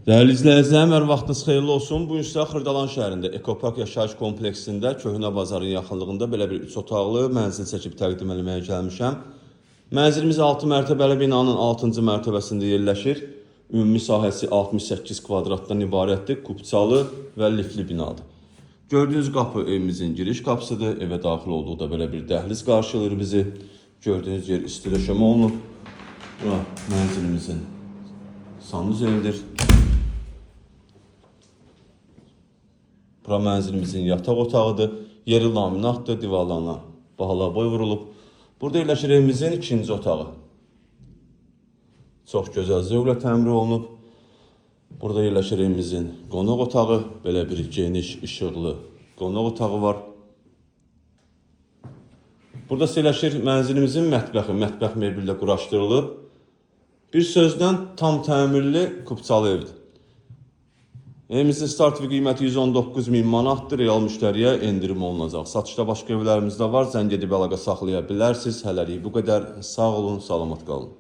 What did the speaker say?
Değerli izləyicilərim, hər vaxtınız xeyirli olsun. Bu gün sizə Xırdalan şəhərində Ekopark yaşayış kompleksində Köhnə bazarın yaxınlığında belə bir 3 otaqlı mənzil çəkib təqdim etməyə gəlmişəm. Mənzilimiz 6 mərtəbəli binanın 6-cı mərtəbəsində yerləşir. Ümumi sahəsi 68 kvadratdan ibarətdir. Kubçalı və lifli binadır. Gördüyünüz qapı evimizin giriş qapısıdır. Evə daxil olduqda belə bir dəhliz qarşılayır bizi. Gördüyünüz yer istiləşəmə olunub. Bura mənzilimizin sanuzeldir. Bura mənzilimizin yataq otağıdır. Yeri laminatdır, divarlarına bahala boy vurulub. Burada yerləşir evimizin ikinci otağı. Çox gözəl zövqlə təmir olunub. Burada yerləşir evimizin qonaq otağı. Belə bir geniş, işıqlı qonaq otağı var. Burada yerləşir mənzilimizin mətbəxi. Mətbəx mebellə quraşdırılıb. Bir sözlə tam təmirli kubçalı evdir. Evimizin start və qiyməti 119.000 manatdır. Real müştəriyə endirim olunacaq. Satışda başqa evlərimiz də var. Zəng edib əlaqə saxlaya bilərsiniz. Hələlik bu qədər. Sağ olun, salamat qalın.